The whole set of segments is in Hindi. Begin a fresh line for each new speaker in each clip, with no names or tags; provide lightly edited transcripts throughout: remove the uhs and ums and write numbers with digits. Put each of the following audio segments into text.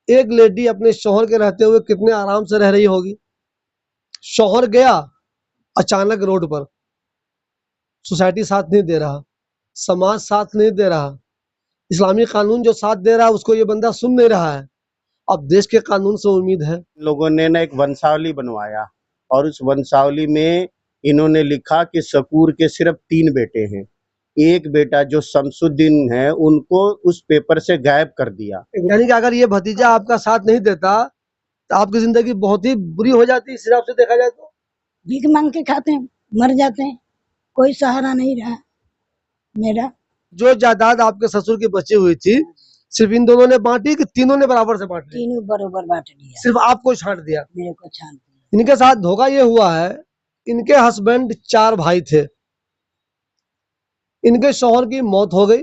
एक लेडी अपने शौहर के रहते हुए कितने आराम से रह रही होगी। शौहर गया अचानक रोड पर, सोसाइटी साथ नहीं दे रहा, समाज साथ नहीं दे रहा, इस्लामी कानून जो साथ दे रहा है उसको ये बंदा सुन नहीं रहा है। अब देश के कानून से उम्मीद है।
लोगों ने ना एक वंशावली बनवाया और उस वंशावली में इन्होंने लिखा कि शकूर के सिर्फ 3 बेटे हैं। एक बेटा जो शमसुद्दीन है उनको उस पेपर से गायब कर दिया।
यानी कि अगर ये भतीजा आपका साथ नहीं देता तो आपकी जिंदगी बहुत ही बुरी हो जाती, इस हिसाब से देखा जाए तो।
भीख मांग के खाते हैं, मर जाते हैं, कोई सहारा नहीं रहा मेरा।
जो जायदाद आपके ससुर की बची हुई थी सिर्फ इन दोनों ने बांटी कि तीनों ने बराबर से बांट ली?
तीनों बरोबर बांट लिया,
सिर्फ आपको छांट दिया?
मेरे को छांट दिया।
इनके साथ धोखा ये हुआ है, इनके हस्बैंड 4 भाई थे, इनके शौहर की मौत हो गई,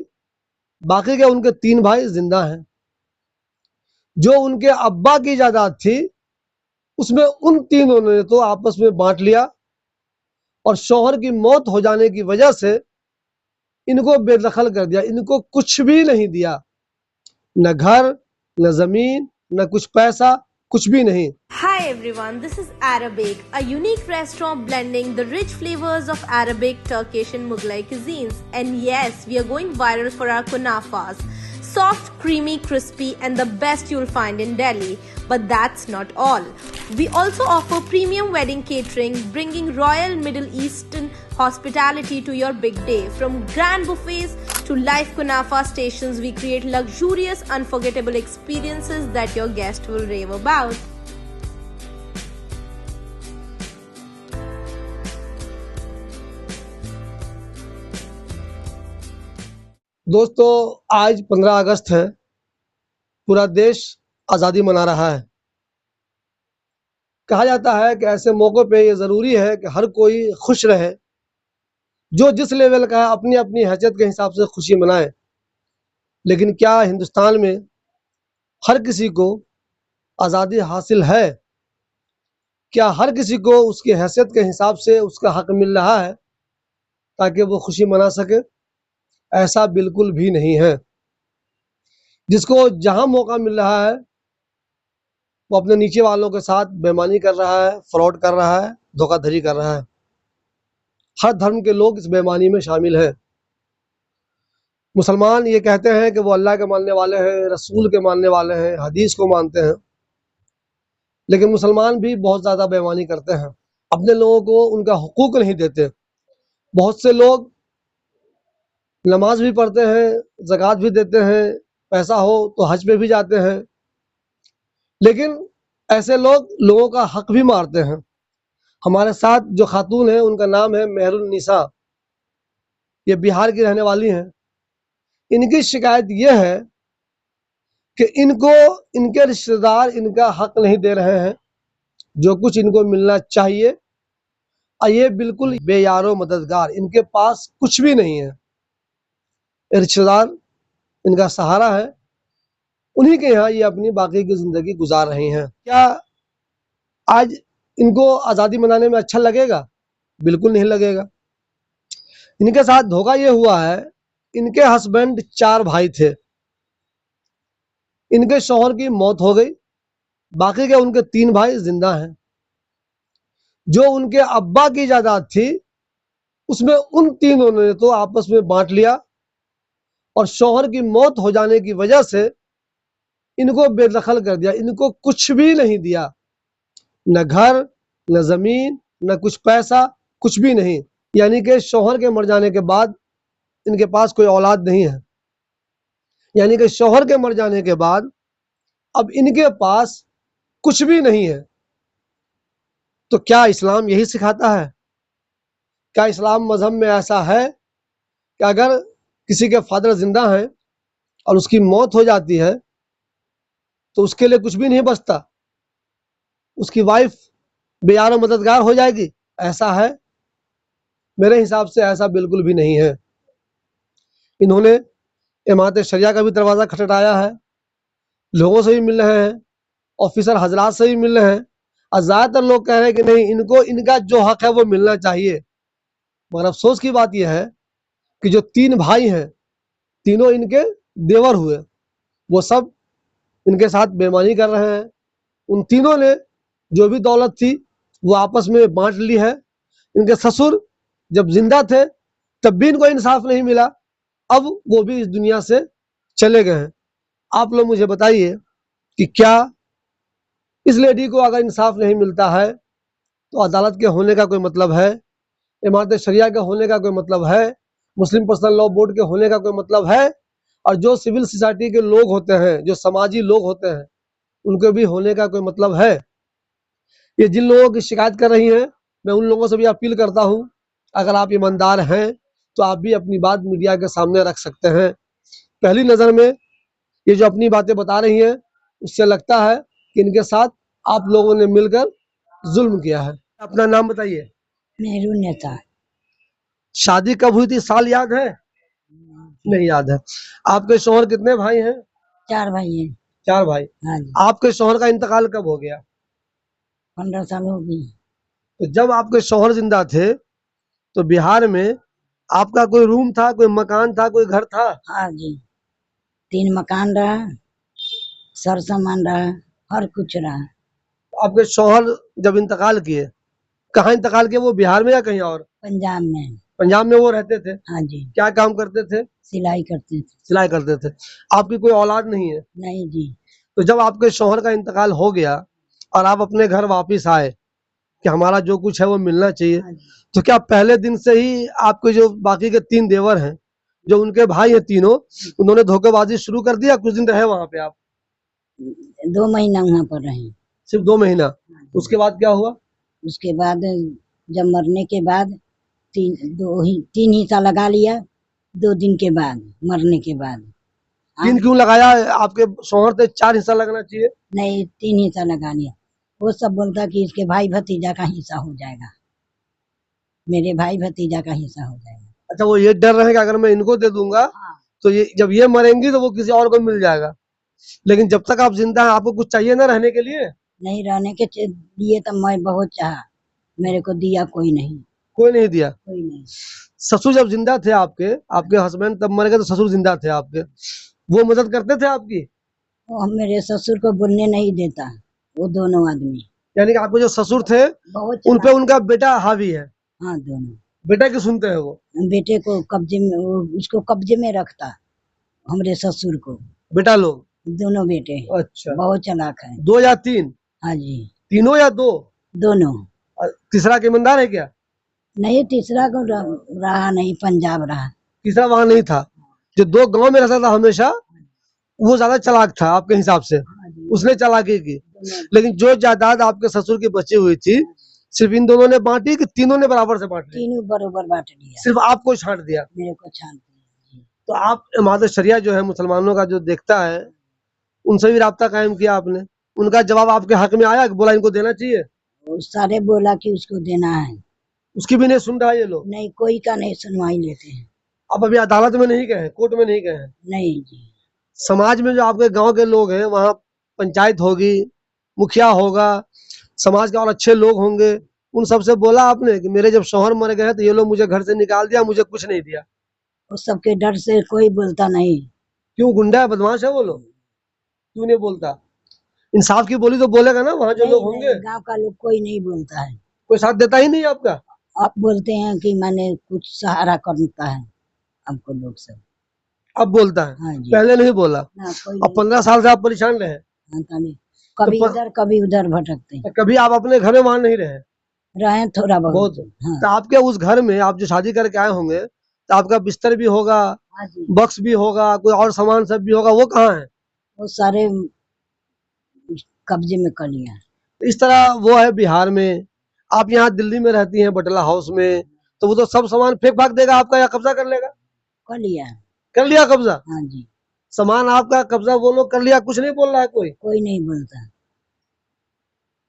बाकी के उनके 3 भाई जिंदा हैं। जो उनके अब्बा की जायदाद थी उसमें उन तीनों ने तो आपस में बांट लिया और शौहर की मौत हो जाने की वजह से इनको बेदखल कर दिया, इनको कुछ भी नहीं दिया, न घर, न जमीन, न कुछ पैसा, कुछ भी नहीं।
Hi everyone, this is Arabic, a unique restaurant blending the rich flavors of Arabic, Turkish and Mughlai cuisines. And yes, we are going viral for our kunafas. Soft, creamy, crispy and the best you'll find in Delhi. But that's not all. We also offer premium wedding catering, bringing royal Middle Eastern hospitality to your big day. From grand buffets to live kunafa stations, we create luxurious, unforgettable experiences that your guests will rave about.
दोस्तों, आज 15 अगस्त है, पूरा देश आज़ादी मना रहा है। कहा जाता है कि ऐसे मौक़ों पे ये ज़रूरी है कि हर कोई खुश रहे, जो जिस लेवल का है अपनी अपनी हैसियत के हिसाब से खुशी मनाए। लेकिन क्या हिंदुस्तान में हर किसी को आज़ादी हासिल है? क्या हर किसी को उसकी हैसियत के हिसाब से उसका हक मिल रहा है ताकि वो खुशी मना सके? ऐसा बिल्कुल भी नहीं है। जिसको जहाँ मौका मिल रहा है वो अपने नीचे वालों के साथ बेईमानी कर रहा है, फ्रॉड कर रहा है, धोखाधड़ी कर रहा है। हर धर्म के लोग इस बेईमानी में शामिल हैं। मुसलमान ये कहते हैं कि वो अल्लाह के मानने वाले हैं, रसूल के मानने वाले हैं, हदीस को मानते हैं, लेकिन मुसलमान भी बहुत ज़्यादा बेईमानी करते हैं, अपने लोगों को उनका हुकूक नहीं देते। बहुत से लोग नमाज भी पढ़ते हैं, ज़कात भी देते हैं, पैसा हो तो हज पे भी जाते हैं, लेकिन ऐसे लोग लोगों का हक भी मारते हैं। हमारे साथ जो खातून है उनका नाम है मेहरुन्निसा, ये बिहार की रहने वाली हैं। इनकी शिकायत ये है कि इनको इनके रिश्तेदार इनका हक नहीं दे रहे हैं, जो कुछ इनको मिलना चाहिए, और ये बिल्कुल बेयारो मददगार, इनके पास कुछ भी नहीं है। रिश्तेदार इनका सहारा है, उन्हीं के यहाँ ये अपनी बाकी की ज़िंदगी गुजार रही हैं। क्या आज इनको आज़ादी मनाने में अच्छा लगेगा? बिल्कुल नहीं लगेगा। इनके साथ धोखा ये हुआ है, इनके हस्बैंड 4 भाई थे, इनके शौहर की मौत हो गई, बाकी के उनके 3 भाई जिंदा हैं। जो उनके अब्बा की जायदाद थी उसमें उन तीनों ने तो आपस में बांट लिया और शौहर की मौत हो जाने की वजह से इनको बेदखल कर दिया, इनको कुछ भी नहीं दिया, न घर, न जमीन, न कुछ पैसा, कुछ भी नहीं। यानी कि शौहर के मर जाने के बाद इनके पास कोई औलाद नहीं है, यानी कि शौहर के मर जाने के बाद अब इनके पास कुछ भी नहीं है। तो क्या इस्लाम यही सिखाता है? क्या इस्लाम मजहब में ऐसा है कि अगर किसी के फादर जिंदा हैं और उसकी मौत हो जाती है तो उसके लिए कुछ भी नहीं बचता, उसकी वाइफ बेयारो मददगार हो जाएगी? ऐसा है? मेरे हिसाब से ऐसा बिल्कुल भी नहीं है। इन्होंने इमारत शरिया का भी दरवाज़ा खटखटाया है, लोगों से भी मिल रहे हैं, ऑफिसर हजरात से भी मिल रहे हैं, और ज़्यादातर लोग कह रहे हैं कि नहीं, इनको इनका जो हक है वो मिलना चाहिए। मगर अफसोस की बात यह है कि जो 3 भाई हैं, तीनों इनके देवर हुए, वो सब इनके साथ बेईमानी कर रहे हैं। उन तीनों ने जो भी दौलत थी वो आपस में बांट ली है। इनके ससुर जब जिंदा थे तब भी इनको इंसाफ नहीं मिला, अब वो भी इस दुनिया से चले गए हैं। आप लोग मुझे बताइए कि क्या इस लेडी को अगर इंसाफ नहीं मिलता है तो अदालत के होने का कोई मतलब है, इमारत शरिया के होने का कोई मतलब है, मुस्लिम पर्सनल लॉ बोर्ड के होने का कोई मतलब है, और जो सिविल सोसाइटी के लोग होते हैं, जो समाजी लोग होते हैं, उनके भी होने का कोई मतलब है? ये जिन लोगों की शिकायत कर रही हैं, मैं उन लोगों से भी अपील करता हूं, अगर आप ईमानदार हैं तो आप भी अपनी बात मीडिया के सामने रख सकते हैं। पहली नज़र में ये जो अपनी बातें बता रही हैं, उससे लगता है कि इनके साथ आप लोगों ने मिलकर जुल्म किया है। अपना नाम बताइए।
नेहरू नेता।
शादी कब हुई थी, साल याद है? नहीं याद है। आपके शौहर कितने भाई हैं?
4 भाई हैं।
4 भाई।
हाँ जी।
आपके शौहर का इंतकाल कब हो गया?
15 साल हो गई।
तो जब आपके शौहर जिंदा थे तो बिहार में आपका कोई रूम था, कोई मकान था, कोई घर था?
हाँ जी, 3 मकान रहा, सर सामान रहा, हर कुछ रहा।
आपके शौहर जब इंतकाल किए, कहाँ इंतकाल किए, वो बिहार में या कहीं और?
पंजाब में।
पंजाब में वो रहते थे?
हाँ जी,
क्या काम करते थे?
सिलाई करते थे।
सिलाई करते थे। आपकी कोई औलाद नहीं है?
नहीं जी।
तो जब आपके शौहर का इंतकाल हो गया और आप अपने घर वापिस आए कि हमारा जो कुछ है वो मिलना चाहिए,
हाँ जी।
तो क्या पहले दिन से ही आपके जो बाकी के 3 देवर हैं, जो उनके भाई हैं तीनों, उन्होंने धोखेबाजी शुरू कर दिया? कुछ दिन रहे वहां पे आप?
2 महीना वहाँ पर रहे।
सिर्फ 2 महीना? उसके बाद क्या हुआ?
उसके बाद जब मरने के बाद 3 हिस्सा लगा लिया। 2 दिन के बाद, मरने के बाद।
3 क्यों लगाया? आपके शौहर थे, 4 हिस्सा लगना चाहिए।
नहीं, 3 हिस्सा लगा लिया। वो सब बोलता कि इसके भाई भतीजा का हिस्सा हो जाएगा, मेरे भाई भतीजा का हिस्सा हो जाएगा।
अच्छा, वो ये डर रहे कि अगर मैं इनको दे दूंगा
हाँ।
तो ये जब ये मरेंगी तो वो किसी और को मिल जाएगा, लेकिन जब तक आप जिंदा हैं आपको कुछ चाहिए ना रहने के लिए?
नहीं रहने के लिए तो मैं बहुत चाहा, मेरे को दिया कोई नहीं।
कोई नहीं दिया?
कोई नहीं।
ससुर जब जिंदा थे आपके, आपके हस्बैंड तब मर गए तो ससुर जिंदा थे आपके, वो मदद करते थे आपकी?
वो मेरे ससुर को बोलने नहीं देता, वो दोनों आदमी
यानी कि आपके जो ससुर थे
बहुत
उन पे उनका बेटा हावी है?
हाँ, दोनों।
बेटा की सुनते हैं वो?
बेटे को कब्जे में, वो उसको कब्जे में रखता, हमारे ससुर को।
बेटा लोग?
दोनों बेटे
अच्छा,
बहुत चालाक है।
2 या 3?
हाँ जी,
तीनों या 2?
दोनों।
तीसरा के ईमानदार है क्या?
नहीं, तीसरा को रहा नहीं, पंजाब रहा।
तीसरा वहां नहीं था? जो 2 गांव में रहता था हमेशा, वो ज्यादा चालाक था आपके हिसाब से?
हाँ जी,
उसने चालाकी की।
दोनों।
लेकिन जो जायदाद आपके ससुर की बची हुई थी, सिर्फ इन दोनों ने बांटी कि तीनों ने बराबर से बांट ली?
तीनों बरोबर बांट लिया,
सिर्फ आपको छांट दिया?
मेरे को छान दिया जी।
तो आप इमारत शरिया जो है मुसलमानों का जो देखता है, उनसे भी राब्ता कायम किया आपने? उनका जवाब आपके हक में आया कि बोला इनको देना चाहिए?
वो सारे बोला कि उसको देना है।
उसकी भी नहीं सुन रहा ये लोग?
नहीं, कोई का नहीं सुनवाई लेते हैं।
आप अभी अदालत में नहीं गए, कोर्ट में नहीं गए?
नहीं जी।
समाज में जो आपके गांव के लोग हैं, वहाँ पंचायत होगी, मुखिया होगा, समाज के और अच्छे लोग होंगे, उन सबसे बोला आपने कि मेरे जब शौहर मर गए तो ये लोग मुझे घर से निकाल दिया, मुझे कुछ नहीं दिया?
उस सबके डर से कोई बोलता नहीं।
क्यों, गुंडा है, बदमाश है वो लोग? क्यों नहीं बोलता? इंसाफ की बोली तो बोलेगा ना वहाँ जो लोग होंगे?
गांव का लोग कोई नहीं बोलता है।
कोई साथ देता ही नहीं आपका?
आप बोलते हैं कि मैंने कुछ सहारा करता है आपको लोग सब।
अब बोलता है?
हाँ जी।
पहले नहीं बोला?
ना कोई
अब 15 साल से आप परेशान रहे?
हाँ, कभी
तो
इधर कभी उधर भटकते हैं।
कभी आप अपने घर में वहां नहीं रहे?
रहे थोड़ा बहुत।
बहुत।
हाँ।
तो आपके उस घर में आप जो शादी करके आए होंगे तो आपका बिस्तर भी होगा,
हाँ जी,
बक्स भी होगा, कोई और सामान सब भी होगा, वो कहाँ है?
वो सारे कब्जे में कर लिया।
इस तरह वो है बिहार में। आप यहाँ दिल्ली में रहती हैं बटला हाउस में, तो वो तो सब सामान फेंक फाक देगा आपका या कब्जा कर लेगा?
कर लिया।
कर लिया कब्जा?
हाँ जी।
सामान आपका कब्जा वो लोग कर लिया, कुछ नहीं बोल रहा है कोई?
कोई नहीं बोलता,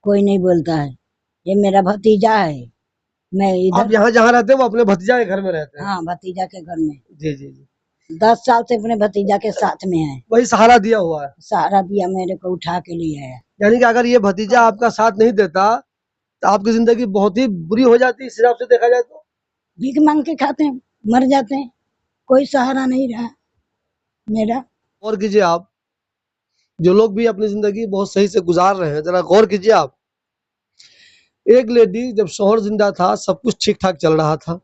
कोई नहीं बोलता है। ये मेरा भतीजा है। मैं
आप
इधर
यहाँ जहाँ रहते हैं वो अपने भतीजा के घर में रहते हैं?
हाँ, भतीजा के घर में
जी जी जी।
10 साल से अपने भतीजा के साथ में है।
वही सहारा दिया हुआ है?
सहारा दिया, मेरे को उठा के लिए है।
यानी कि अगर ये भतीजा आपका साथ नहीं देता तो आपकी जिंदगी बहुत ही बुरी हो जाती, इस हिसाब से देखा जाए तो?
भीख मांग के खाते हैं, मर जाते हैं, कोई सहारा नहीं रहा मेरा।
और कीजिए आप, जो लोग भी अपनी जिंदगी बहुत सही से गुजार रहे हैं, जरा गौर कीजिए आप। एक लेडी, जब शौहर जिंदा था सब कुछ ठीक ठाक चल रहा था।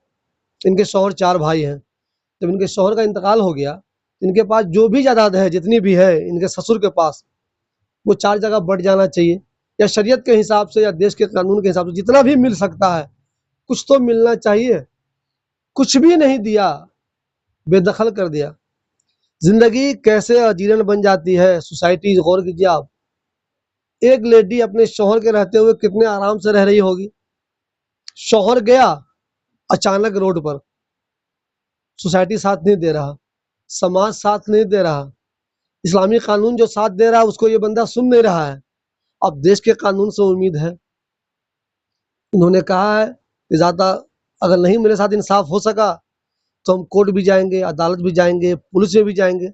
इनके शौहर 4 भाई हैं। जब इनके शौहर का इंतकाल हो गया, इनके पास जो भी जायदाद है, जितनी भी है इनके ससुर के पास, वो 4 जगह बंट जाना चाहिए, या शरीयत के हिसाब से या देश के कानून के हिसाब से जितना भी मिल सकता है कुछ तो मिलना चाहिए। कुछ भी नहीं दिया, बेदखल कर दिया। जिंदगी कैसे अजीरन बन जाती है सोसाइटी, गौर कीजिए आप। एक लेडी अपने शौहर के रहते हुए कितने आराम से रह रही होगी। शौहर गया, अचानक रोड पर, सोसाइटी साथ नहीं दे रहा, समाज साथ नहीं दे रहा, इस्लामी कानून जो साथ दे रहा है उसको ये बंदा सुन नहीं रहा है। अब देश के कानून से उम्मीद है। उन्होंने कहा है कि ज्यादा अगर नहीं मेरे साथ इंसाफ हो सका तो हम कोर्ट भी जाएंगे, अदालत भी जाएंगे, पुलिस में भी जाएंगे।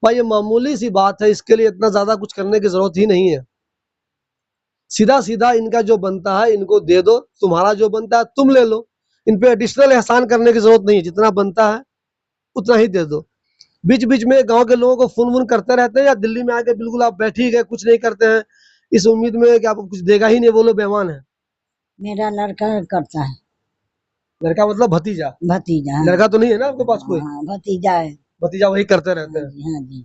भाई ये मामूली सी बात है, इसके लिए इतना ज्यादा कुछ करने की जरूरत ही नहीं है। सीधा सीधा इनका जो बनता है इनको दे दो, तुम्हारा जो बनता है तुम ले लो। इन पे एडिशनल एहसान करने की जरूरत नहीं है, जितना बनता है उतना ही दे दो। बीच बीच में गांव के लोगों को फोन वोन करते रहते हैं, या दिल्ली में आके बिल्कुल आप बैठ ही गए, कुछ नहीं करते हैं, इस उम्मीद में कि आपको कुछ देगा ही नहीं, वो लोग बेईमान है।
मेरा लड़का करता है।
लड़का मतलब भतीजा?
भतीजा, हाँ।
लड़का तो नहीं है ना आपके पास कोई?
हाँ, भतीजा है।
भतीजा वही करते रहते
हाँ
हैं।
जी, हाँ जी।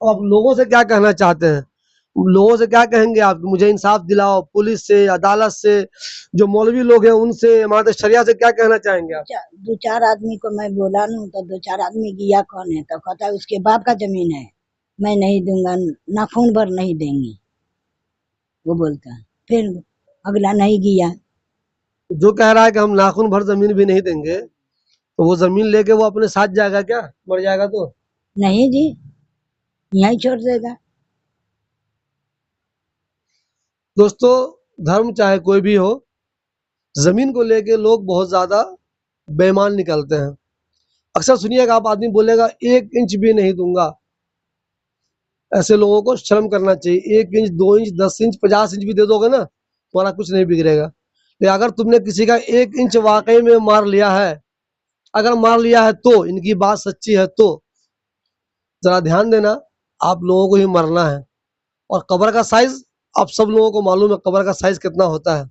अब आप लोगों से क्या कहना चाहते हैं? लोगों से क्या कहेंगे आप? मुझे इंसाफ दिलाओ, पुलिस से, अदालत से, जो मौलवी लोग हैं उनसे, हमारे शरिया से क्या कहना चाहेंगे आप?
2-4 आदमी को मैं बोला नू तो 2-4 आदमी गया कौन है, तो कहता है उसके बाप का जमीन है, मैं नहीं दूंगा, नाखून भर नहीं देंगी, वो बोलता है। फिर अगला नहीं गया।
जो कह रहा है कि हम नाखून भर जमीन भी नहीं देंगे, तो वो जमीन लेके वो अपने साथ जाएगा क्या? मर जाएगा तो?
नहीं जी, यहीं छोड़ देगा।
दोस्तों, धर्म चाहे कोई भी हो, जमीन को लेके लोग बहुत ज्यादा बेईमान निकलते हैं। अक्सर सुनिएगा आप, आदमी बोलेगा 1 इंच भी नहीं दूंगा। ऐसे लोगों को शर्म करना चाहिए। 1 इंच, 2 इंच, 10 इंच, 50 इंच भी दे दोगे ना, तुम्हारा कुछ नहीं बिगड़ेगा। लेकिन अगर तुमने किसी का 1 इंच वाकई में मार लिया है, अगर मार लिया है तो, इनकी बात सच्ची है तो जरा ध्यान देना, आप लोगों को ही मरना है। और कब्र का साइज आप सब लोगों को मालूम है, कब्र का साइज कितना होता है।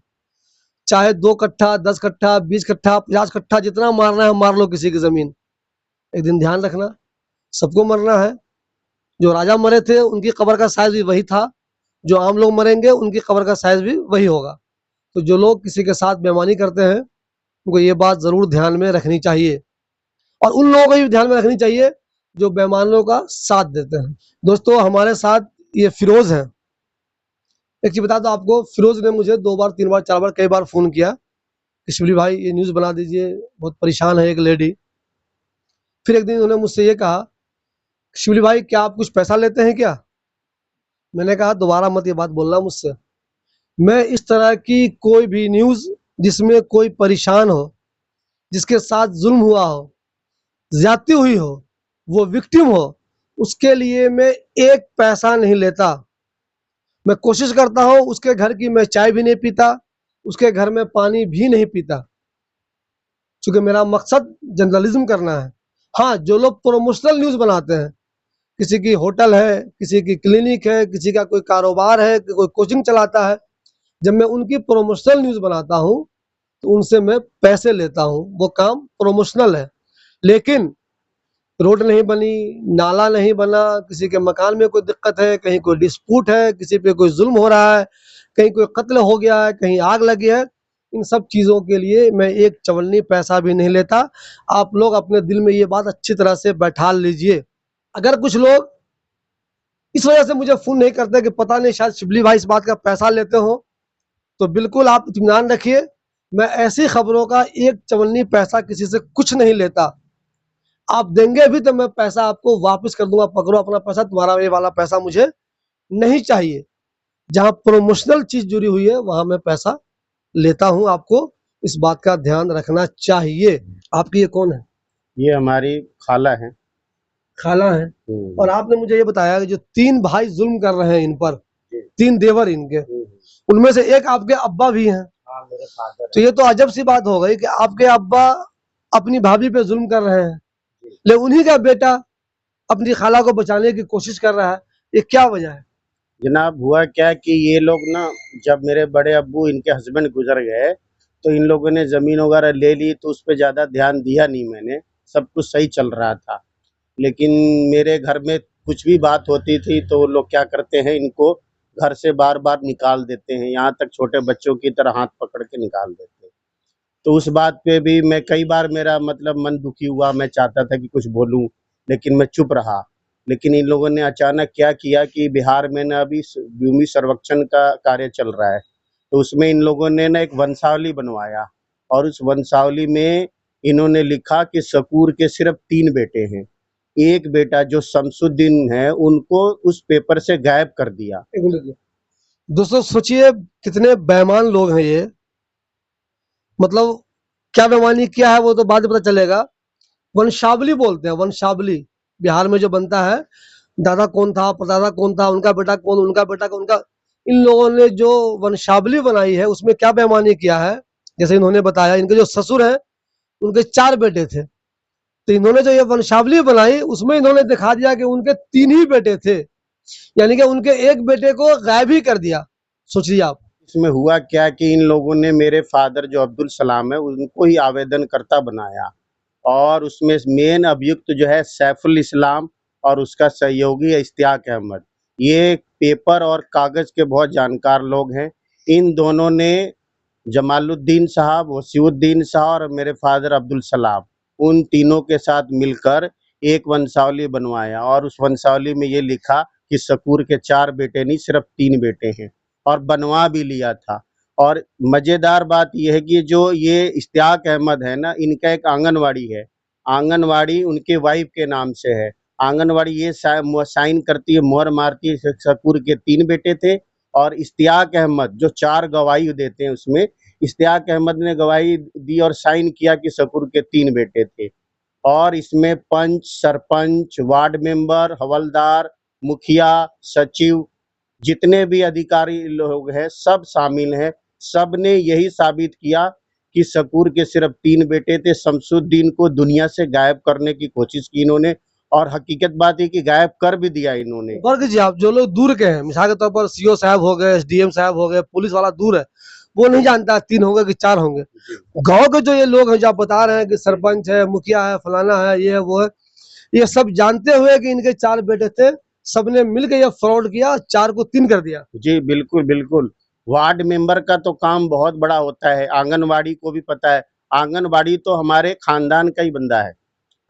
चाहे 2 कट्ठा, 10 कट्ठा, 20 कट्ठा, 50 कट्ठा, जितना मारना है मार लो किसी की जमीन। एक दिन ध्यान रखना, सबको मरना है। जो राजा मरे थे उनकी कब्र का साइज भी वही था, जो आम लोग मरेंगे उनकी कब्र का साइज भी वही होगा। तो जो लोग किसी के साथ बेईमानी करते हैं उनको ये बात जरूर ध्यान में रखनी चाहिए, और उन लोगों को भी ध्यान में रखनी चाहिए जो बेईमानों का साथ देते हैं। दोस्तों, हमारे साथ ये फिरोज है। एक चीज बता दो आपको, फिरोज ने मुझे 2 बार, 3 बार, 4 बार, कई बार फोन किया कि शिबली भाई ये न्यूज बना दीजिए, बहुत परेशान है एक लेडी। फिर एक दिन उन्होंने मुझसे ये कहा, शिबली भाई क्या आप कुछ पैसा लेते हैं क्या? मैंने कहा दोबारा मत ये बात बोलना मुझसे। मैं इस तरह की कोई भी न्यूज जिसमें कोई परेशान हो, जिसके साथ जुल्म हुआ हो, ज्यादती हुई हो, वो विक्टिम हो, उसके लिए मैं 1 पैसा नहीं लेता। मैं कोशिश करता हूं उसके घर की मैं चाय भी नहीं पीता, उसके घर में पानी भी नहीं पीता, क्योंकि मेरा मकसद जर्नलिज्म करना है। हाँ, जो लोग प्रोमोशनल न्यूज बनाते हैं, किसी की होटल है, किसी की क्लिनिक है, किसी का कोई कारोबार है, कोई कोचिंग चलाता है, जब मैं उनकी प्रोमोशनल न्यूज बनाता हूं तो उनसे मैं पैसे लेता हूं, वो काम प्रोमोशनल है। लेकिन रोड नहीं बनी, नाला नहीं बना, किसी के मकान में कोई दिक्कत है, कहीं कोई डिस्प्यूट है, किसी पे कोई जुल्म हो रहा है, कहीं कोई कत्ल हो गया है, कहीं आग लगी है, इन सब चीजों के लिए मैं 1 चवन्नी पैसा भी नहीं लेता। आप लोग अपने दिल में ये बात अच्छी तरह से बैठा लीजिए। अगर कुछ लोग इस वजह से मुझे फोन नहीं करते कि पता नहीं शायद शिबली भाई इस बात का पैसा लेते हो, तो बिल्कुल आप इत्मीनान रखिए, मैं ऐसी खबरों का 1 चवन्नी पैसा किसी से कुछ नहीं लेता। आप देंगे भी तो मैं पैसा आपको वापस कर दूंगा, पकड़ो अपना पैसा, तुम्हारा ये वाला पैसा मुझे नहीं चाहिए। जहां प्रोमोशनल चीज जुड़ी हुई है वहां मैं पैसा लेता हूं, आपको इस बात का ध्यान रखना चाहिए। आपकी ये कौन है?
ये हमारी खाला है।
खाला है। और आपने मुझे ये बताया कि जो 3 भाई जुल्म कर रहे हैं इन पर, 3 देवर इनके, उनमें से एक आपके अब्बा भी हैं।
हाँ, मेरे फादर
तो ये तो अजब सी बात हो गई कि आपके अब्बा अपनी भाभी पे जुल्म कर रहे हैं, लेकिन उन्हीं का बेटा अपनी खाला को बचाने की कोशिश कर रहा है। ये क्या वजह है?
जनाब हुआ क्या कि ये लोग ना, जब मेरे बड़े अब्बू इनके हस्बैंड गुजर गए तो इन लोगों ने ज़मीन वगैरह ले ली, तो उस पे ज़्यादा ध्यान दिया नहीं मैंने, सब कुछ सही चल रहा था। लेकिन मेरे घर में कुछ भी बात होती थी तो वो लोग क्या करते हैं, इनको घर से बार-बार निकाल देते हैं, यहाँ तक छोटे बच्चों की तरह हाथ पकड़ के निकाल देते हैं। तो उस बात पे भी मैं कई बार मेरा मतलब मन दुखी हुआ, मैं चाहता था कि कुछ बोलूँ, लेकिन मैं चुप रहा। लेकिन इन लोगों ने अचानक क्या किया कि बिहार में ना अभी भूमि सर्वेक्षण का कार्य चल रहा है, तो उसमें इन लोगों ने ना एक वंशावली बनवाया और उस वंशावली में इन्होंने लिखा कि शकूर के सिर्फ 3 बेटे हैं। एक बेटा जो शमसुद्दीन है, उनको उस पेपर से गायब कर दिया।
एक मिनट। दोस्तों सोचिए कितने बेईमान लोग हैं ये। मतलब क्या बेईमानी किया है वो तो बाद में पता चलेगा। वंशावली बोलते हैं, वंशावली बिहार में जो बनता है, दादा कौन था, परदादा कौन था, उनका बेटा कौन, उनका बेटा कौन, उनका, इन लोगों ने जो वंशावली बनाई है उसमें क्या बेईमानी किया है। जैसे इन्होंने बताया, इनके जो ससुर हैं उनके 4 बेटे थे, तो इन्होंने जो ये वंशावली बनाई उसमें इन्होंने दिखा दिया कि उनके 3 ही बेटे थे, यानी कि उनके एक बेटे को गायब ही कर दिया। सोचिए आप।
इसमें हुआ क्या कि इन लोगों ने मेरे फादर जो अब्दुल सलाम है, उनको ही आवेदनकर्ता बनाया और उसमें मेन अभियुक्त जो है सैफुल इस्लाम और उसका सहयोगी है इश्तियाक अहमद। ये पेपर और कागज के बहुत जानकार लोग हैं। इन दोनों ने जमालुद्दीन साहब, वसीउद्दीन साहब और मेरे फादर अब्दुल सलाम, उन तीनों के साथ मिलकर एक वंशावली बनवाया और उस वंशावली में ये लिखा कि शकूर के 4 बेटे नहीं, सिर्फ 3 बेटे हैं, और बनवा भी लिया था। और मज़ेदार बात ये है कि जो ये इश्तियाक अहमद है ना, इनका एक आंगनवाड़ी है, आंगनवाड़ी उनके वाइफ के नाम से है। आंगनवाड़ी ये साइन करती है, मोहर मारती है, शकूर के 3 बेटे थे और इश्तियाक अहमद जो 4 गवाही देते हैं, उसमें इश्तियाक अहमद ने गवाही दी और साइन किया कि शकूर के 3 बेटे थे। और इसमें पंच, सरपंच, वार्ड मेंबर, हवलदार, मुखिया, सचिव, जितने भी अधिकारी लोग हैं सब शामिल हैं। सब ने यही साबित किया कि शकूर के सिर्फ 3 बेटे थे। शमसुद्दीन को दुनिया से गायब करने की कोशिश की इन्होंने, और हकीकत बात है कि गायब कर भी दिया इन्होंने।
वर्ग जी, आप जो लोग दूर के हैं, मिसाल के तौर पर सीओ साहब हो गए, एसडीएम साहब हो गए, पुलिस वाला दूर है, वो नहीं जानता 3 होंगे कि 4 होंगे। गांव के जो ये लोग हैं जो आप बता रहे हैं कि सरपंच है, मुखिया है, फलाना है, ये है, वो है, ये सब जानते हुए कि इनके 4 बेटे थे, सबने मिलकर ये फ्रॉड किया, 4 को 3 कर दिया।
जी बिल्कुल बिल्कुल। वार्ड मेंबर का तो काम बहुत बड़ा होता है, आंगनवाड़ी को भी पता है। आंगनवाड़ी तो हमारे खानदान का ही बंदा है,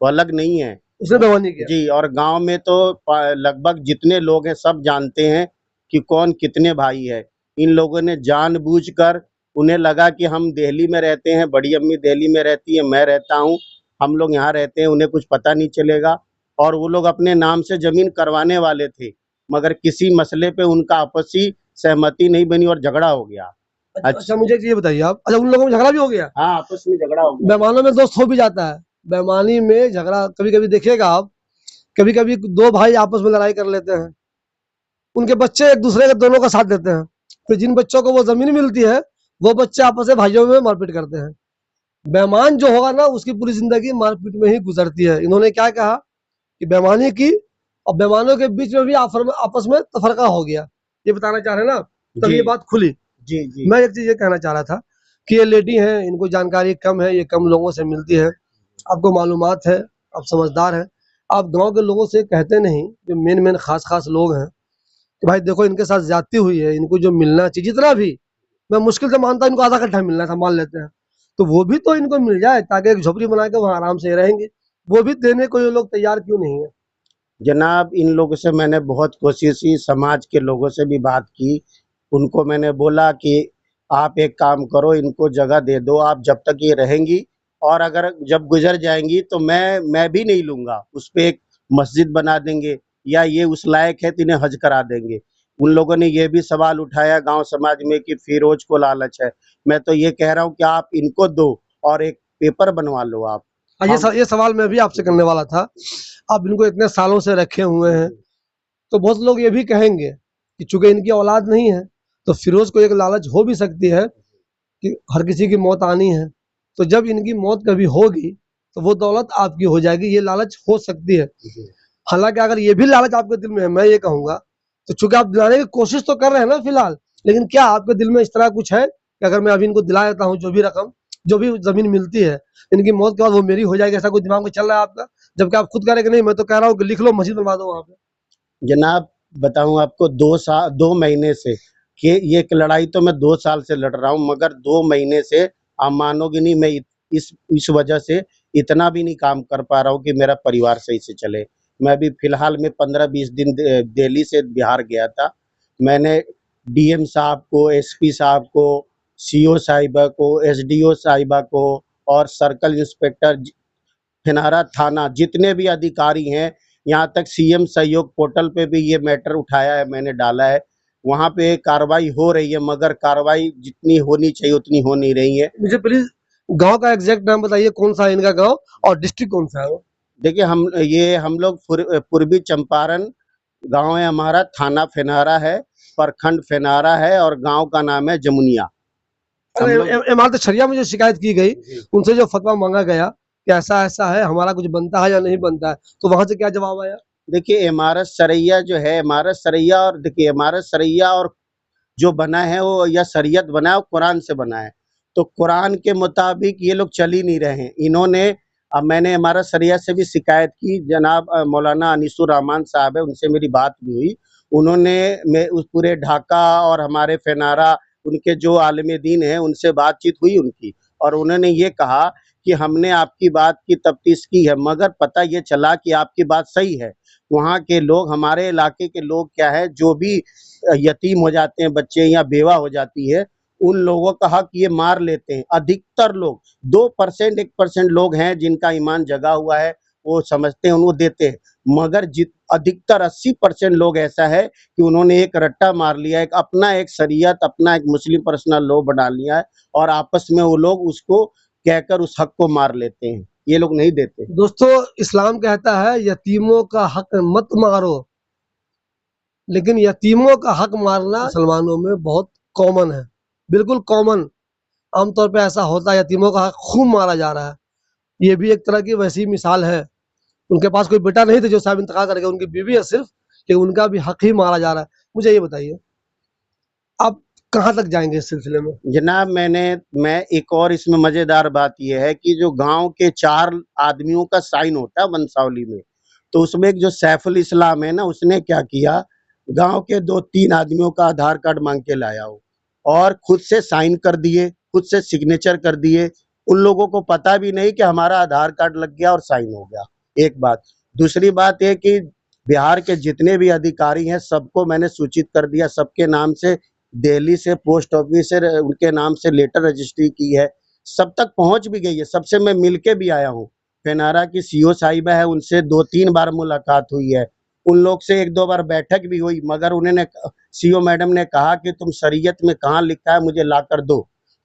वो अलग नहीं है।
उसने बेईमानी किया।
जी, और गांव में तो लगभग जितने लोग हैं सब जानते हैं कि कौन कितने भाई है। इन लोगों ने जानबूझकर, उन्हें लगा कि हम दिल्ली में रहते हैं, बड़ी अम्मी दिल्ली में रहती है, मैं रहता हूँ, हम लोग यहाँ रहते हैं, उन्हें कुछ पता नहीं चलेगा, और वो लोग अपने नाम से जमीन करवाने वाले थे, मगर किसी मसले पे उनका आपसी सहमति नहीं बनी और झगड़ा हो गया।
अच्छा मुझे ये बताइए आप, अच्छा उन लोगों में झगड़ा भी हो गया?
हाँ, आपस में झगड़ा हो गया।
बेईमानों में दोस्त हो भी जाता है, बेईमानी में झगड़ा कभी कभी देखिएगा आप, कभी कभी 2 भाई आपस में लड़ाई कर लेते हैं, उनके बच्चे एक दूसरे के दोनों का साथ देते हैं, फिर जिन बच्चों को वो जमीन मिलती है वो बच्चे आपस में भाइयों में मारपीट करते हैं। बेईमान जो होगा ना उसकी पूरी जिंदगी मारपीट में ही गुजरती है। इन्होंने क्या कहा कि बेईमानी की और बेईमानों के बीच में भी आपस में तफरका हो गया, ये बताना चाह रहे हैं ना, तब
जी
ये बात खुली।
जी जी।
मैं एक चीज ये कहना चाह रहा था कि ये लेडी हैं, इनको जानकारी कम है, ये कम लोगों से मिलती है, आपको मालूमात है, आप समझदार हैं, आप गांव के लोगों से कहते नहीं, जो मेन खास लोग हैं कि भाई देखो इनके साथ ज्यादती हुई है, इनको जो मिलना चाहिए, जितना भी, मैं मुश्किल से मानता हूं इनको आधा कट्ठा मिलना था, मान लेते हैं, तो वो भी तो इनको मिल जाए ताकि एक झोपड़ी बना के वहां आराम से रहेंगे, वो भी देने को ये लोग तैयार क्यों नहीं है?
जनाब, इन लोगों से मैंने बहुत कोशिश की, समाज के लोगों से भी बात की, उनको मैंने बोला कि आप एक काम करो, इनको जगह दे दो, आप जब तक ये रहेंगी, और अगर जब गुजर जाएंगी तो मैं भी नहीं लूँगा, उस पे एक मस्जिद बना देंगे, या ये उस लायक है तो इन्हें हज करा देंगे। उन लोगों ने ये भी सवाल उठाया गांव समाज में कि फिरोज को लालच है। मैं तो ये कह रहा हूँ कि आप इनको दो और एक पेपर बनवा लो आप।
ये सवाल मैं भी आपसे करने वाला था। आप इनको इतने सालों से रखे हुए हैं, तो बहुत लोग ये भी कहेंगे कि चूंकि इनकी औलाद नहीं है तो फिरोज को एक लालच हो भी सकती है कि हर किसी की मौत आनी है, तो जब इनकी मौत कभी होगी तो वो दौलत आपकी हो जाएगी, ये लालच हो सकती है। हालांकि अगर ये भी लालच आपके दिल में है, मैं ये कहूंगा तो चूंकि आप दिलाने की कोशिश तो कर रहे हैं ना फिलहाल, लेकिन क्या आपके दिल में इस तरह कुछ है कि अगर मैं अभी इनको दिला देता हूँ जो भी रकम, जो भी जमीन मिलती है, इनकी मौत के बाद वो मेरी हो जाएगी, ऐसा कोई दिमाग में चल रहा है आपका? जबकि आप खुद कह रहे हैं कि नहीं, मैं तो कह रहा हूँ कि लिख लो, मस्जिद बनवा दो वहां पे।
जनाब बताऊं आपको, 2 महीने से कि ये एक लड़ाई तो मैं 2 साल से लड़ रहा हूं, मगर 2 महीने से आप मानोगे नहीं, मैं इस वजह से इतना भी नहीं काम कर पा रहा हूं कि मेरा परिवार सही से चले। मैं अभी फिलहाल में 15-20 दिन दिल्ली से बिहार गया था। मैंने डीएम साहब को, एसपी साहब को, सीओ साहिबा को, एसडीओ साहिबा को और सर्कल इंस्पेक्टर फिनारा थाना, जितने भी अधिकारी हैं, यहाँ तक सीएम सहयोग पोर्टल पे भी ये मैटर उठाया है, मैंने डाला है। वहाँ पे कार्रवाई हो रही है, मगर कार्रवाई जितनी होनी चाहिए उतनी हो नहीं रही है।
मुझे प्लीज गांव का एग्जैक्ट नाम बताइए, कौन सा है इनका गांव और डिस्ट्रिक्ट कौन सा है वो?
देखिए, हम लोग पूर्वी चंपारण गांव है हमारा, थाना फेनारा है, प्रखंड फेनारा है और गांव का नाम है जमुनिया। हम
अरे
लोग
इमारत शरिया में जो शिकायत की गई,
जी।
उनसे जो फतवा मांगा गया कि ऐसा ऐसा है, हमारा कुछ बनता है या नहीं बनता है, तो वहां से क्या जवाब आया?
देखिए, इमारत सरैया जो है, इमारत सरैया, और देखिए इमारत सरैया और जो बना है वो, या शरीयत बना है वो कुरान से बना है, तो कुरान के मुताबिक ये लोग चल ही नहीं रहे हैं। इन्होंने, अब मैंने इमारत शरियत से भी शिकायत की, जनाब मौलाना अनीसुर रहमान साहब है, उनसे मेरी बात भी हुई। उन्होंने उस पूरे ढाका और हमारे फेनारा, उनके जो आलिम दीन हैं उनसे बातचीत हुई उनकी, और उन्होंने ये कहा कि हमने आपकी बात की तफ्तीश की है, मगर पता ये चला कि आपकी बात सही है। वहाँ के लोग, हमारे इलाके के लोग क्या है, जो भी यतीम हो जाते हैं बच्चे या बेवा हो जाती है, उन लोगों का हक ये मार लेते हैं। अधिकतर लोग, 2% 1% लोग हैं जिनका ईमान जगा हुआ है, वो समझते हैं, उनको देते हैं, मगर अधिकतर 80% लोग ऐसा है कि उन्होंने एक रट्टा मार लिया, एक अपना एक शरीयत, अपना एक मुस्लिम पर्सनल लॉ बना लिया है, और आपस में वो लोग उसको कहकर उस हक को मार लेते हैं। ये लोग नहीं देते।
दोस्तों, इस्लाम कहता है यतीमों का हक मत मारो, लेकिन यतीमों का हक मारना मुसलमानों में बहुत कॉमन है, बिल्कुल कॉमन। आमतौर पे ऐसा होता है, यतीमों का हक खूब मारा जा रहा है। ये भी एक तरह की वैसी मिसाल है। उनके पास कोई बेटा नहीं था जो साहब इंतकाल कर गए, उनकी बीवी है सिर्फ, कि उनका भी हक ही मारा जा रहा है। मुझे ये बताइए, आप कहाँ तक जाएंगे इस सिलसिले में?
जनाब, मैं एक और इसमें मजेदार बात यह है कि जो गांव के 4 आदमियों का साइन होता है वंशावली में, तो उसमें एक जो सैफुल इस्लाम है ना, उसने क्या किया, गांव के 2-3 आदमियों का आधार कार्ड मांग के लाया हो और खुद से साइन कर दिए, खुद से सिग्नेचर कर दिए। उन लोगों को पता भी नहीं कि हमारा आधार कार्ड लग गया और साइन हो गया। एक बात। दूसरी बात है कि बिहार के जितने भी अधिकारी हैं सबको मैंने सूचित कर दिया, सबके नाम से दिल्ली से पोस्ट ऑफिस से उनके नाम से लेटर रजिस्ट्री की है, सब तक पहुंच भी गई है, सबसे मैं मिलके भी आया हूँ। फेनारा की सीओ साहिबा है, उनसे 2-3 बार मुलाकात हुई है, उन लोग से 1-2 बार बैठक भी हुई, मगर उन्होंने, सीओ मैडम ने कहा कि तुम शरीयत में कहाँ लिखा है मुझे ला कर दो,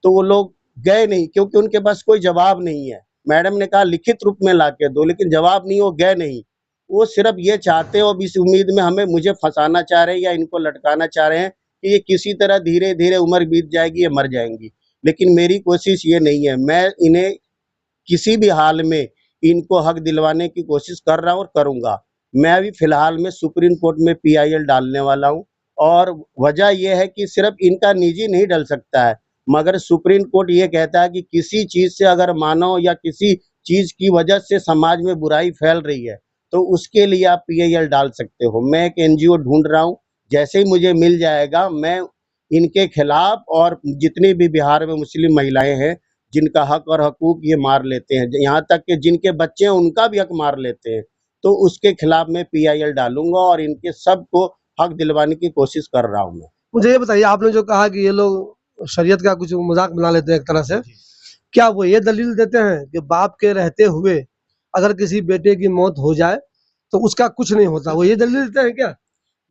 तो वो लोग गए नहीं, क्योंकि उनके पास कोई जवाब नहीं है। मैडम ने कहा लिखित रूप में ला के दो, लेकिन जवाब नहीं, वो गए नहीं। वो सिर्फ ये चाहते हो, अब इस उम्मीद में मुझे फंसाना चाह रहे हैं या इनको लटकाना चाह रहे हैं कि ये किसी तरह धीरे धीरे उम्र बीत जाएगी, ये मर जाएंगी। लेकिन मेरी कोशिश ये नहीं है, मैं इन्हें किसी भी हाल में इनको हक दिलवाने की कोशिश कर रहा हूँ और करूंगा। मैं अभी फिलहाल में सुप्रीम कोर्ट में पीआईएल डालने वाला हूँ, और वजह यह है कि सिर्फ इनका निजी नहीं डल सकता है, मगर सुप्रीम कोर्ट ये कहता है कि किसी चीज से अगर मानव या किसी चीज की वजह से समाज में बुराई फैल रही है, तो उसके लिए आप पीआईएल डाल सकते हो। मैं एक एनजीओ ढूंढ रहा हूँ, जैसे ही मुझे मिल जाएगा मैं इनके खिलाफ, और जितनी भी बिहार में मुस्लिम महिलाएं हैं जिनका हक और हकूक ये मार लेते हैं, यहाँ तक कि जिनके बच्चे हैं उनका भी हक मार लेते हैं, तो उसके खिलाफ मैं पीआईएल डालूंगा और इनके सबको हक दिलवाने की कोशिश कर रहा हूँ मैं।
मुझे ये बताइए, आपने जो कहा कि ये लोग शरीयत का कुछ मजाक बना लेते हैं एक तरह से, क्या वो ये दलील देते हैं कि बाप के रहते हुए अगर किसी बेटे की मौत हो जाए तो उसका कुछ नहीं होता? वो ये दलील देते हैं क्या?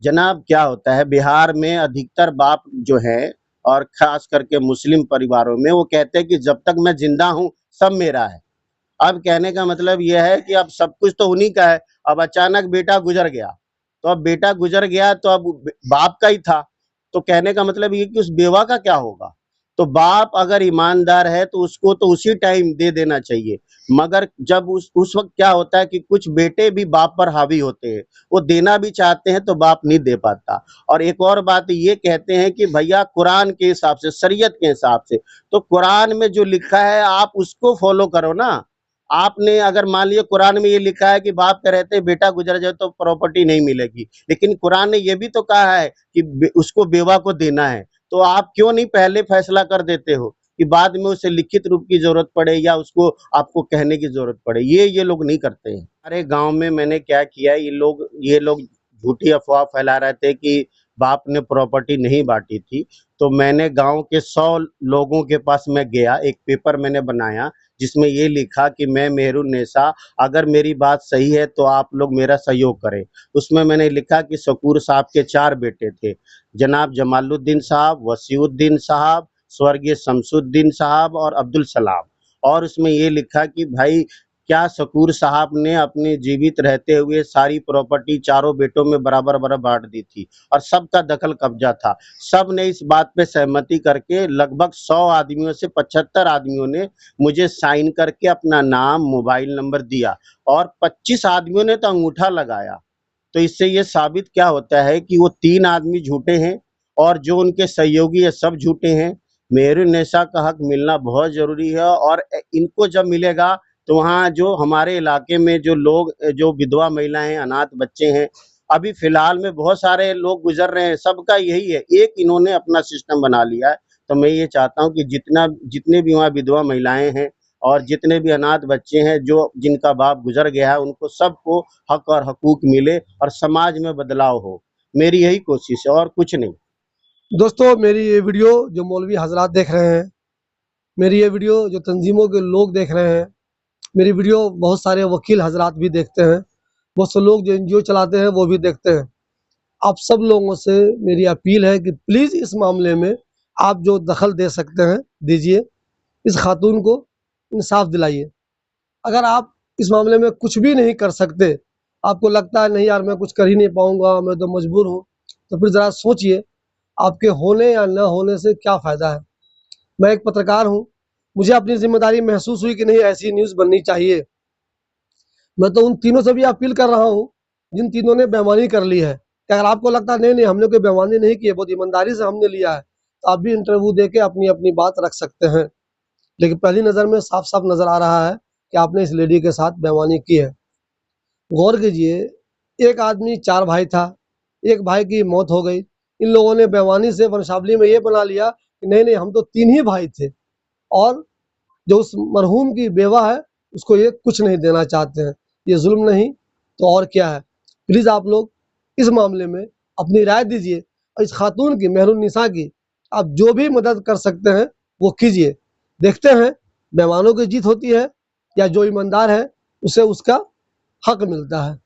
जनाब, क्या होता है बिहार में, अधिकतर बाप जो है, और खास करके मुस्लिम परिवारों में, वो कहते हैं कि जब तक मैं जिंदा हूँ सब मेरा है। अब कहने का मतलब यह है कि अब सब कुछ तो उन्हीं का है। अब अचानक बेटा गुजर गया, तो अब बेटा गुजर गया तो अब बाप का ही था, तो कहने का मतलब ये कि उस बेवा का क्या होगा? तो बाप अगर ईमानदार है तो उसको तो उसी टाइम दे देना चाहिए। मगर जब उस वक्त क्या होता है कि कुछ बेटे भी बाप पर हावी होते हैं, वो देना भी चाहते हैं तो बाप नहीं दे पाता। और एक और बात ये कहते हैं कि भैया कुरान के हिसाब से, शरीयत के हिसाब से, तो कुरान में जो लिखा है आप उसको फॉलो करो ना। आपने अगर मान लिया कुरान में ये लिखा है कि बाप के रहते बेटा गुजर जाए तो प्रॉपर्टी नहीं मिलेगी, लेकिन कुरान ने ये भी तो कहा है कि उसको बेवा को देना है। तो आप क्यों नहीं पहले फैसला कर देते हो कि बाद में उसे लिखित रूप की जरूरत पड़े या उसको आपको कहने की जरूरत पड़े? ये लोग नहीं करते हैं। हमारे गांव में मैंने क्या किया, ये लोग झूठी अफवाह फैला रहे थे कि बाप ने प्रॉपर्टी नहीं बांटी थी। तो मैंने गांव के 100 लोगों के पास मैं गया, एक पेपर मैंने बनाया जिसमें ये लिखा कि मैं मेहरुन्निसा, अगर मेरी बात सही है तो आप लोग मेरा सहयोग करें। उसमें मैंने लिखा कि शकूर साहब के 4 बेटे थे, जनाब जमालुद्दीन साहब, वसीउद्दीन साहब, स्वर्गीय शमसुद्दीन साहब और अब्दुल सलाम। और उसमें ये लिखा कि भाई क्या शकूर साहब ने अपने जीवित रहते हुए सारी प्रॉपर्टी चारों बेटों में बराबर बराबर बांट दी थी और सबका दखल कब्जा था। सब ने इस बात पे सहमति करके लगभग 100 आदमियों से 75 आदमियों ने मुझे साइन करके अपना नाम, मोबाइल नंबर दिया और 25 आदमियों ने तो अंगूठा लगाया। तो इससे ये साबित क्या होता है कि वो 3 आदमी झूठे हैं और जो उनके सहयोगी है सब झूठे हैं। मेहरुन्निसा का हक मिलना बहुत जरूरी है और इनको जब मिलेगा तो वहाँ जो हमारे इलाके में जो लोग, जो विधवा महिलाएं हैं, अनाथ बच्चे हैं, अभी फिलहाल में बहुत सारे लोग गुजर रहे हैं, सबका यही है। एक इन्होंने अपना सिस्टम बना लिया है। तो मैं ये चाहता हूँ कि जितने भी वहाँ विधवा महिलाएं हैं और जितने भी अनाथ बच्चे हैं जो जिनका बाप गुजर गया है, उनको सबको हक और हकूक मिले और समाज में बदलाव हो। मेरी यही कोशिश है और कुछ नहीं।
दोस्तों, मेरी ये वीडियो जो मौलवी हजरात देख रहे हैं, मेरी ये वीडियो जो तंजीमों के लोग देख रहे हैं, मेरी वीडियो बहुत सारे वकील हजरात भी देखते हैं, बहुत से लोग जो एनजीओ चलाते हैं वो भी देखते हैं। आप सब लोगों से मेरी अपील है कि प्लीज़ इस मामले में आप जो दखल दे सकते हैं दीजिए, इस खातून को इंसाफ दिलाइए। अगर आप इस मामले में कुछ भी नहीं कर सकते, आपको लगता है नहीं यार मैं कुछ कर ही नहीं पाऊंगा, मैं तो मजबूर हूँ, तो फिर ज़रा सोचिए आपके होने या न होने से क्या फ़ायदा है। मैं एक पत्रकार हूँ, मुझे अपनी जिम्मेदारी महसूस हुई कि नहीं ऐसी न्यूज़ बननी चाहिए। मैं तो उन तीनों से भी अपील कर रहा हूँ जिन तीनों ने बेईमानी कर ली है कि अगर आपको लगता है नहीं नहीं हमने कोई बेईमानी नहीं की है, बहुत ईमानदारी से हमने लिया है, तो आप भी इंटरव्यू दे के अपनी अपनी बात रख सकते हैं। लेकिन पहली नज़र में साफ साफ नज़र आ रहा है कि आपने इस लेडी के साथ बेईमानी की है। गौर कीजिए, एक आदमी 4 भाई था, एक भाई की मौत हो गई। इन लोगों ने बेईमानी से वंशावली में ये बना लिया कि नहीं नहीं हम तो 3 ही भाई थे और जो उस मरहूम की बेवा है उसको ये कुछ नहीं देना चाहते हैं। ये जुल्म नहीं तो और क्या है। प्लीज़ आप लोग इस मामले में अपनी राय दीजिए और इस खातून की, मेहरुन्निसा की, आप जो भी मदद कर सकते हैं वो कीजिए। देखते हैं बेईमानों की जीत होती है या जो ईमानदार है उसे उसका हक मिलता है।